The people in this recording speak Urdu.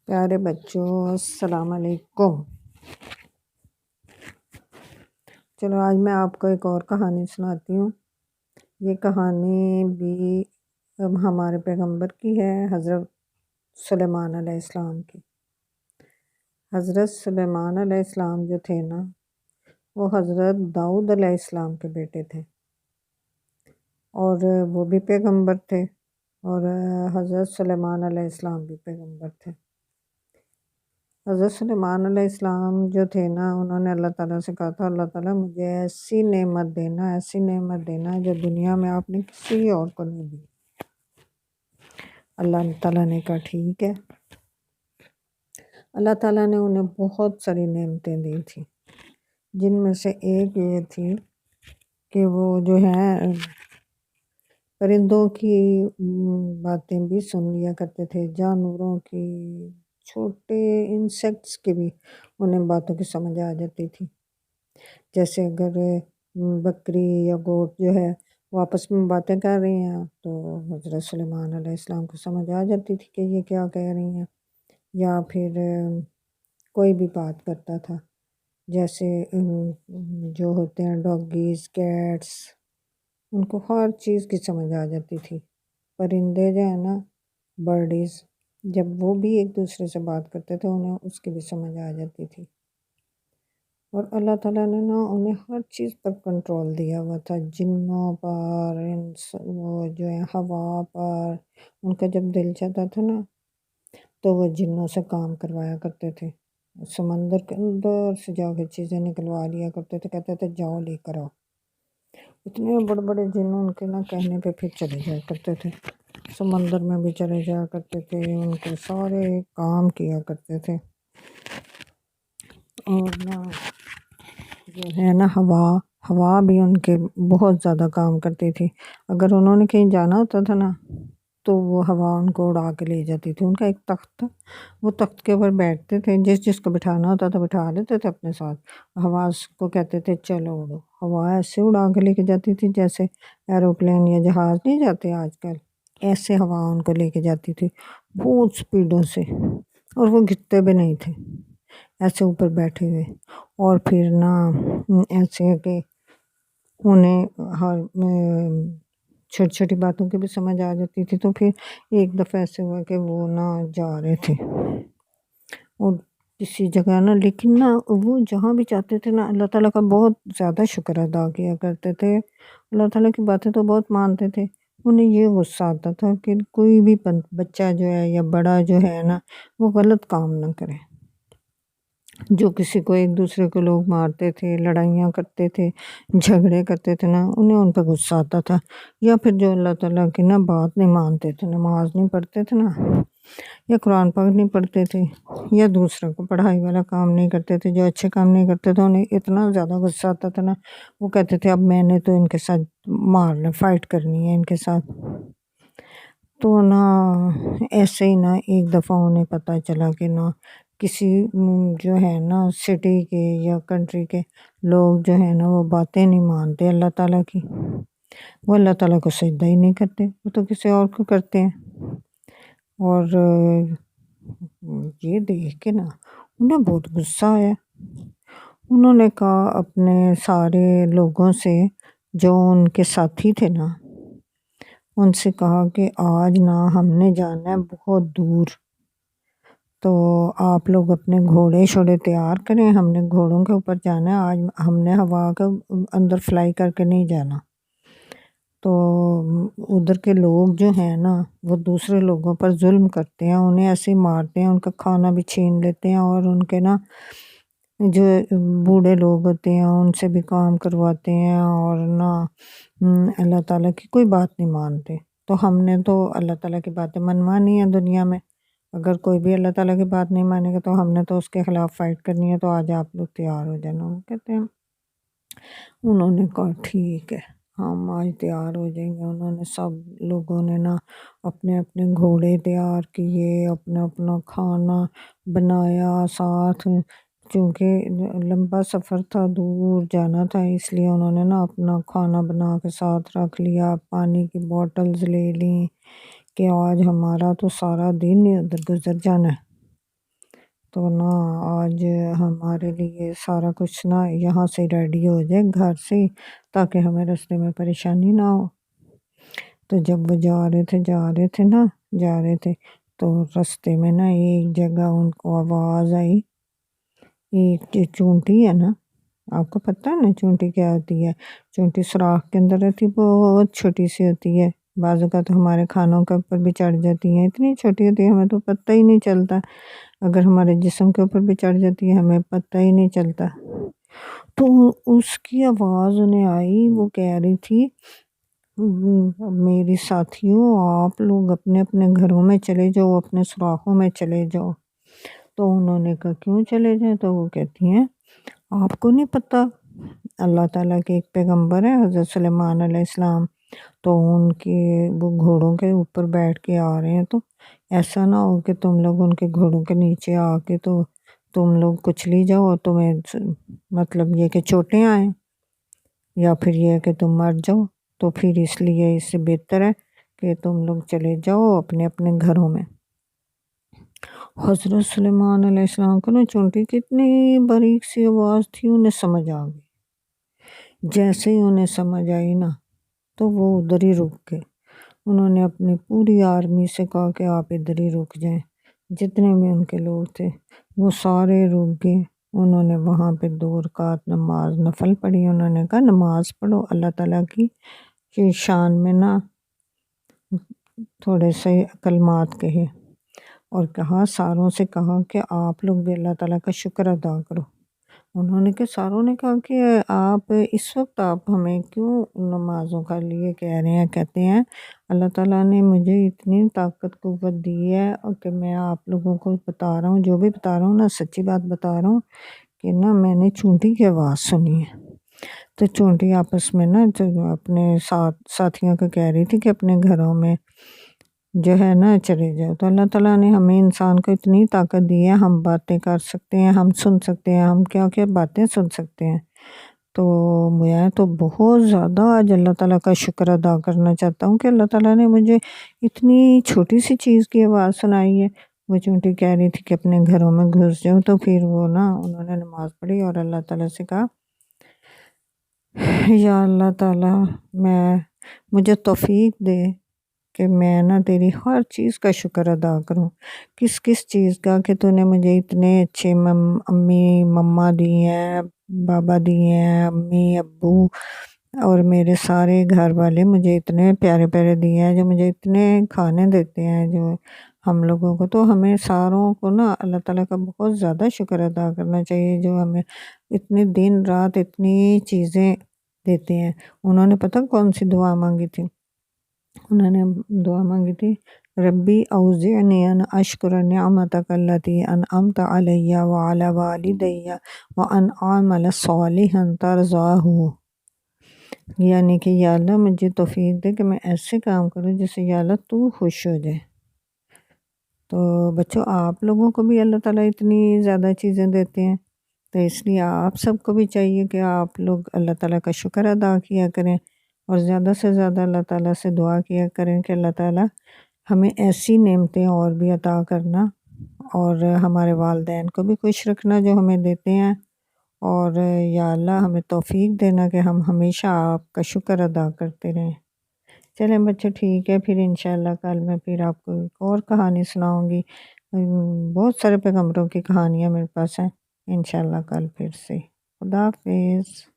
پیارے بچوں، السلام علیکم۔ چلو آج میں آپ کو ایک اور کہانی سناتی ہوں۔ یہ کہانی بھی ہمارے پیغمبر کی ہے، حضرت سلیمان علیہ السلام کی۔ حضرت سلیمان علیہ السلام جو تھے نا، وہ حضرت داؤد علیہ السلام کے بیٹے تھے، اور وہ بھی پیغمبر تھے، اور حضرت سلیمان علیہ السلام بھی پیغمبر تھے۔ حضرت سلیمان علیہ السلام جو تھے نا، انہوں نے اللہ تعالیٰ سے کہا تھا، اللہ تعالیٰ مجھے ایسی نعمت دینا جو دنیا میں آپ نے کسی اور کو نہیں دی۔ اللہ تعالیٰ نے کہا ٹھیک ہے۔ اللہ تعالیٰ نے انہیں بہت ساری نعمتیں دی تھیں، جن میں سے ایک یہ تھی کہ وہ جو ہے پرندوں کی باتیں بھی سن لیا کرتے تھے، جانوروں کی، چھوٹے انسیکٹس کی بھی انہیں باتوں کی سمجھ آ جاتی تھی۔ جیسے اگر بکری یا گوٹ جو ہے وہ آپس میں باتیں کر رہی ہیں تو حضرت سلیمان علیہ السلام کو سمجھ آ جاتی تھی کہ یہ کیا کہہ رہی ہیں، یا پھر کوئی بھی بات کرتا تھا، جیسے جو ہوتے ہیں ڈاگیز، کیٹس، ان کو ہر چیز کی سمجھ آ جاتی تھی۔ پرندے جو ہیں نا، برڈیز، جب وہ بھی ایک دوسرے سے بات کرتے تھے انہیں اس کی بھی سمجھ آ جاتی تھی۔ اور اللہ تعالیٰ نے نا انہیں ہر چیز پر کنٹرول دیا ہوا تھا، جنوں پر، وہ جو ہے ہوا پر۔ ان کا جب دل چاہتا تھا نا تو وہ جنوں سے کام کروایا کرتے تھے، سمندر کے اندر سے جا کے چیزیں نکلوا لیا کرتے تھے، کہتے تھے جاؤ لے کر آؤ۔ اتنے بڑے بڑے جن ان کے نا کہنے پہ پھر چلے جایا کرتے تھے، سمندر میں بھی چلے جایا کرتے تھے، ان کے سارے کام کیا کرتے تھے۔ اور نا جو ہے نا ہوا بھی ان کے بہت زیادہ کام کرتی تھی۔ اگر انہوں نے کہیں جانا ہوتا تھا نا تو وہ ہوا ان کو اڑا کے لے جاتی تھی۔ ان کا ایک تخت تھا، وہ تخت کے اوپر بیٹھتے تھے، جس کو بٹھانا ہوتا تھا بٹھا لیتے تھے اپنے ساتھ۔ ہوا کو کہتے تھے چلو اڑو، ہوا ایسے اڑا کے لے کے جاتی تھی جیسے ایروپلین یا جہاز نہیں جاتے آج کل، ایسے ہوا ان کو لے کے جاتی تھی بہت سپیڈوں سے، اور وہ گرتے بھی نہیں تھے ایسے اوپر بیٹھے ہوئے۔ اور پھر نا ایسے کہ انہیں ہر چھوٹی چھوٹی باتوں کی بھی سمجھ آ جاتی تھی۔ تو پھر ایک دفعہ ایسے ہوا کہ وہ نا جا رہے تھے اور کسی جگہ نا، لیکن نا وہ جہاں بھی جاتے تھے نا اللہ تعالیٰ کا بہت زیادہ شکر ادا کیا کرتے تھے، اللہ تعالیٰ کی باتیں تو بہت مانتے تھے۔ انہیں یہ غصہ آتا تھا کہ کوئی بھی بچہ جو ہے یا بڑا جو ہے نا وہ غلط کام نہ کرے۔ جو کسی کو ایک دوسرے کو لوگ مارتے تھے، لڑائیاں کرتے تھے، جھگڑے کرتے تھے نا، انہیں ان پہ غصہ آتا تھا۔ یا پھر جو اللہ تعالیٰ کی نا بات نہیں مانتے تھے، نماز نہیں پڑھتے تھے نا، یا قرآن پاک نہیں پڑھتے تھے، یا دوسرے کو پڑھائی والا کام نہیں کرتے تھے، جو اچھے کام نہیں کرتے تھے، انہیں اتنا زیادہ غصہ آتا تھا نا، وہ کہتے تھے اب میں نے تو ان کے ساتھ مارنا، فائٹ کرنی ہے ان کے ساتھ۔ تو نا ایسے ہی نا ایک دفعہ انہیں پتہ چلا کہ نا کسی جو ہے نا سٹی کے یا کنٹری کے لوگ جو ہے نا وہ باتیں نہیں مانتے اللہ تعالیٰ کی، وہ اللہ تعالیٰ کو سجدہ ہی نہیں کرتے، وہ تو کسی اور کو کرتے ہیں۔ اور یہ دیکھ کے نا انہیں بہت غصہ آیا۔ انہوں نے کہا اپنے سارے لوگوں سے جو ان کے ساتھی تھے نا، ان سے کہا کہ آج نا ہم نے جانا ہے بہت دور، تو آپ لوگ اپنے گھوڑے شوڑے تیار کریں، ہم نے گھوڑوں کے اوپر جانا ہے، آج ہم نے ہوا کے اندر فلائی کر کے نہیں جانا۔ تو ادھر کے لوگ جو ہیں نا وہ دوسرے لوگوں پر ظلم کرتے ہیں، انہیں ایسے ہی مارتے ہیں، ان کا کھانا بھی چھین لیتے ہیں، اور ان کے نا جو بوڑھے لوگ ہوتے ہیں ان سے بھی کام کرواتے ہیں، اور نا اللہ تعالیٰ کی کوئی بات نہیں مانتے۔ تو ہم نے تو اللہ تعالیٰ کی باتیں منوانی ہیں دنیا میں، اگر کوئی بھی اللہ تعالیٰ کی بات نہیں مانے گا تو ہم نے تو اس کے خلاف فائٹ کرنی ہے، تو آج آپ لوگ تیار ہو جانا۔ وہ کہتے ہیں، انہوں نے کہا ٹھیک ہے ہم آج تیار ہو جائیں گے۔ انہوں نے سب لوگوں نے نا اپنے اپنے گھوڑے تیار کیے، اپنا اپنا کھانا بنایا ساتھ، چونکہ لمبا سفر تھا، دور جانا تھا، اس لیے انہوں نے نا اپنا کھانا بنا کے ساتھ رکھ لیا، پانی کی بوٹلز لے لیں کہ آج ہمارا تو سارا دن ہی ادھر گزر جانا ہے۔ تو نا آج ہمارے لیے سارا کچھ نا یہاں سے ریڈی ہو جائے گھر سے، تاکہ ہمیں راستے میں پریشانی نہ ہو۔ تو جب وہ جا رہے تھے تو راستے میں نا ایک جگہ ان کو آواز آئی، ایک چونٹی ہے نا، آپ کو پتہ ہے نا چونٹی کیا ہوتی ہے؟ چونٹی سوراخ کے اندر رہتی، بہت چھوٹی سی ہوتی ہے، بعض اوقات ہمارے کھانوں کے اوپر بھی چڑھ جاتی ہیں، اتنی چھوٹی ہوتی ہے ہمیں تو پتہ ہی نہیں چلتا، اگر ہمارے جسم کے اوپر بھی چڑھ جاتی ہے ہمیں پتہ ہی نہیں چلتا۔ تو اس کی آواز انہیں آئی، وہ کہہ رہی تھی میری ساتھیوں آپ لوگ اپنے اپنے گھروں میں چلے جاؤ، اپنے سوراخوں میں چلے جاؤ۔ تو انہوں نے کہا کیوں چلے جائیں؟ تو وہ کہتی ہیں آپ کو نہیں پتہ اللہ تعالیٰ کے ایک پیغمبر ہے حضرت سلیمان علیہ السلام، تو ان کے وہ گھوڑوں کے اوپر بیٹھ کے آ رہے ہیں، تو ایسا نہ ہو کہ تم لوگ ان کے گھوڑوں کے نیچے آ کے تو تم لوگ کچلی جاؤ اور تمہیں مطلب یہ کہ چوٹیں آئیں، یا پھر یہ ہے کہ تم مر جاؤ، تو پھر اس لیے اس سے بہتر ہے کہ تم لوگ چلے جاؤ اپنے اپنے گھروں میں۔ حضرت سلیمان علیہ السلام کو نا چونٹی کی اتنی باریک سی آواز تھی، انہیں سمجھ آ گئی۔ جیسے ہی انہیں سمجھ آئی نا تو وہ ادھر ہی رک گئے، انہوں نے اپنی پوری آرمی سے کہا کہ آپ ادھر ہی رک جائیں، جتنے بھی ان کے لوگ تھے وہ سارے رک گئے۔ انہوں نے وہاں پہ 2 رکعت نماز نفل پڑھی، انہوں نے کہا نماز پڑھو، اللہ تعالیٰ کی شان میں نا تھوڑے سے کلمات کہے، اور کہا ساروں سے کہا کہ آپ لوگ بھی اللہ تعالیٰ کا شکر ادا کرو۔ انہوں نے کہ ساروں نے کہا کہ آپ اس وقت آپ ہمیں کیوں نمازوں کا لیے کہہ رہے ہیں؟ کہتے ہیں اللہ تعالیٰ نے مجھے اتنی طاقت قوت دی ہے اور کہ میں آپ لوگوں کو بتا رہا ہوں، جو بھی بتا رہا ہوں نا سچی بات بتا رہا ہوں، کہ نا میں نے چونٹی کی آواز سنی ہے۔ تو چونٹی آپس میں نا جو اپنے ساتھیوں کو کہہ رہی تھی کہ اپنے گھروں میں جو ہے نا چلے جاؤ۔ تو اللہ تعالیٰ نے ہمیں انسان کو اتنی طاقت دی ہے، ہم باتیں کر سکتے ہیں، ہم سن سکتے ہیں، ہم کیا کیا باتیں سن سکتے ہیں۔ تو میں تو بہت زیادہ آج اللہ تعالیٰ کا شکر ادا کرنا چاہتا ہوں کہ اللہ تعالیٰ نے مجھے اتنی چھوٹی سی چیز کی آواز سنائی ہے۔ وہ چونٹی کہہ رہی تھی کہ اپنے گھروں میں گھس جاؤ، تو پھر وہ نا انہوں نے نماز پڑھی اور اللہ تعالیٰ سے کہا یا اللہ تعالیٰ مجھے توفیق دے کہ میں نا تیری ہر چیز کا شکر ادا کروں۔ کس کس چیز کا؟ کہ تو نے مجھے اتنے اچھے امی مما دی ہیں، بابا دیے ہیں، امی ابو اور میرے سارے گھر والے مجھے اتنے پیارے پیارے دیے ہیں، جو مجھے اتنے کھانے دیتے ہیں، جو ہم لوگوں کو، تو ہمیں ساروں کو نا اللہ تعالیٰ کا بہت زیادہ شکر ادا کرنا چاہیے، جو ہمیں اتنے دن رات اتنی چیزیں دیتے ہیں۔ انہوں نے پتہ کون سی دعا مانگی تھی؟ انہوں نے دعا مانگی تھی ربی اوزعنی ان اشکر نعمتک التی انعمت علی وعلی والدی وان اعمل صالحا ترضاہ، یعنی کہ یا اللہ مجھے توفیق دے کہ میں ایسے کام کروں جس سے یا اللہ تو خوش ہو جائے۔ تو بچوں آپ لوگوں کو بھی اللہ تعالیٰ اتنی زیادہ چیزیں دیتے ہیں، تو اس لیے آپ سب کو بھی چاہیے کہ آپ لوگ اللہ تعالیٰ کا شکر ادا کیا کریں، اور زیادہ سے زیادہ اللہ تعالیٰ سے دعا کیا کریں کہ اللہ تعالیٰ ہمیں ایسی نعمتیں اور بھی عطا کرنا، اور ہمارے والدین کو بھی خوش رکھنا جو ہمیں دیتے ہیں، اور یا اللہ ہمیں توفیق دینا کہ ہم ہمیشہ آپ کا شکر ادا کرتے رہیں۔ چلیں بچے ٹھیک ہے، پھر انشاءاللہ کل میں پھر آپ کو ایک اور کہانی سناؤں گی، بہت سارے پیغمبروں کی کہانیاں میرے پاس ہیں، انشاءاللہ کل پھر سے۔ خدا حافظ۔